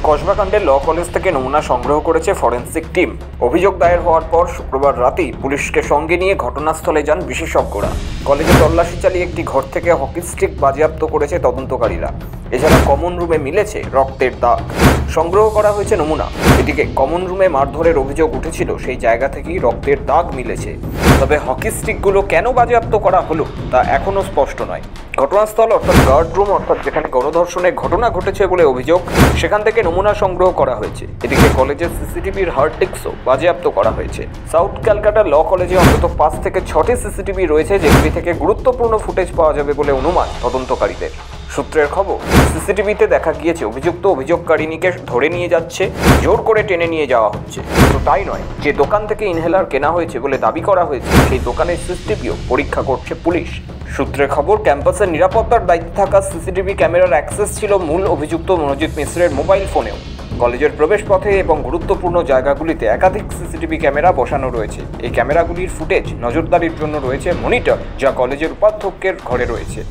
কসবাকাণ্ডের law college থেকে নমুনা সংগ্রহ করেছে ফরেন্সিক টিম। অভিযোগ দায়ের হওয়ার পর শুক্রবার রাতেই পুলিশকে সঙ্গে নিয়ে ঘটনাস্থলে যান বিশেষজ্ঞরা। কলেজে তল্লাশি চালিয়ে একটি ঘর থেকে হকি স্টিক বাজেয়াপ্ত করেছে তদন্তকারীরা। এছাড়া কমন রুমে মিলেছে রক্তের দাগ। সংগ্রহ করা হয়েছে নমুনা। এদিকে কমন রুমে মারধরের অভিযোগ উঠেছিল, সেই জায়গা থেকেই রক্তের দাগ মিলেছে। তবে হকি স্টিকগুলো কেন বাজেয়াপ্ত করা হলো তা এখনও স্পষ্ট নয়। ঘটনাস্থল অর্থাৎ গার্ড রুম, অর্থাৎ যেখানে গণধর্ষণের ঘটনা ঘটেছে বলে অভিযোগ, সেখান থেকে নমুনা সংগ্রহ করা হয়েছে। এদিকে কলেজের সিসিটিভির হার্ড ডিস্কও বাজেয়াপ্ত করা হয়েছে। সাউথ ক্যালকাটা ল কলেজে অন্তত 5 থেকে 6টি সিসিটিভি রয়েছে, যেগুলি থেকে গুরুত্বপূর্ণ ফুটেজ পাওয়া যাবে বলে অনুমান তদন্তকারীদের। সূত্রের খবর, সিসিটিভিতে দেখা গিয়েছে অভিযুক্ত অভিযোগকারিণীকে ধরে নিয়ে যাচ্ছে, জোর করে টেনে নিয়ে যাওয়া হচ্ছে। তো তাই নয়, যে দোকান থেকে ইনহেলার কেনা হয়েছে বলে দাবি করা হয়েছে, সেই দোকানের সিসিটিভিও পরীক্ষা করছে পুলিশ। সূত্রের খবর, ক্যাম্পাসের নিরাপত্তার দায়িত্বে থাকা সিসিটিভি ক্যামেরার অ্যাক্সেস ছিল মূল অভিযুক্ত মনোজিৎ মিশ্রের মোবাইল ফোনেও। কলেজের প্রবেশপথে এবং গুরুত্বপূর্ণ জায়গাগুলিতে একাধিক সিসিটিভি ক্যামেরা বসানো রয়েছে। এই ক্যামেরাগুলির ফুটেজ নজরদারির জন্য রয়েছে মনিটর, যা কলেজের উপাধ্যক্ষের ঘরে রয়েছে।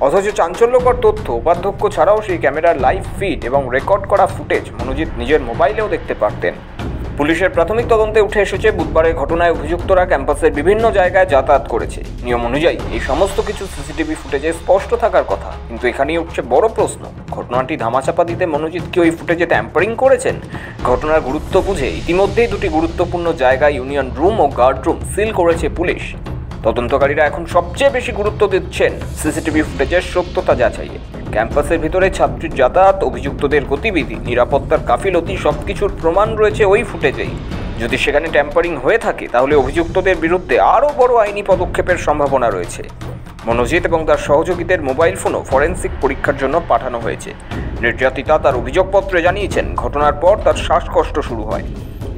অথচ চাঞ্চল্যকর তথ্য, উপাধ্যক্ষ ছাড়াও সেই ক্যামেরার লাইভ ফিড এবং রেকর্ড করা ফুটেজ মনোজিৎ নিজের মোবাইলেও দেখতে পারতেন। পুলিশের প্রাথমিক তদন্তে উঠে এসেছে, বুধবারের ঘটনায় অভিযুক্তরা ক্যাম্পাসের বিভিন্ন জায়গায় যাতায়াত করেছে। নিয়ম অনুযায়ী এই সমস্ত কিছু সিসিটিভি ফুটেজে স্পষ্ট থাকার কথা, কিন্তু এখানেই উঠছে বড় প্রশ্ন। ঘটনাটি ধামাচাপা দিতে মনোজিৎ কি ওই ফুটেজে ট্যাম্পারিং করেছেন? ঘটনার গুরুত্ব বুঝে ইতিমধ্যেই দুটি গুরুত্বপূর্ণ জায়গায় ইউনিয়ন রুম ও গার্ড রুম সিল করেছে পুলিশ। তদন্তকারীরা এখন সবচেয়ে বেশি গুরুত্ব দিচ্ছেন সিসিটিভি ফুটেজের সত্যতা যাচাইয়ে। ক্যাম্পাসের ভিতরে ছাত্রীর যাতায়াত, অভিযুক্তদের গতিবিধি, নিরাপত্তার গাফিলতি সবকিছুর প্রমাণ রয়েছে ওই ফুটেজেই। যদি সেখানে ট্যাম্পারিং হয়ে থাকে, তাহলে অভিযুক্তদের বিরুদ্ধে আরও বড় আইনি পদক্ষেপের সম্ভাবনা রয়েছে। মনোজিৎ এবং তার সহযোগীদের মোবাইল ফোনও ফরেন্সিক পরীক্ষার জন্য পাঠানো হয়েছে। নির্যাতিতা তার অভিযোগপত্রে জানিয়েছেন, ঘটনার পর তার শ্বাসকষ্ট শুরু হয়।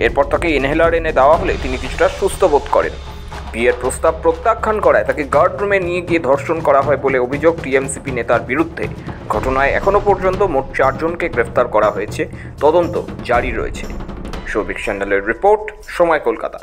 এরপর তাকে ইনহেলার এনে দেওয়া হলে তিনি কিছুটা সুস্থ বোধ করেন। বিয়ের প্রস্তাব প্রত্যাখ্যান করায় তাকে গার্ড রুমে নিয়ে গিয়ে ধর্ষণ করা হয় বলে অভিযোগ টিএমসিপি নেতার বিরুদ্ধে। ঘটনায় এখনও পর্যন্ত মোট 4 জনকে গ্রেফতার করা হয়েছে। তদন্ত জারি রয়েছে। শৌভিক স্যান্ডেলের রিপোর্ট, সময় কলকাতা।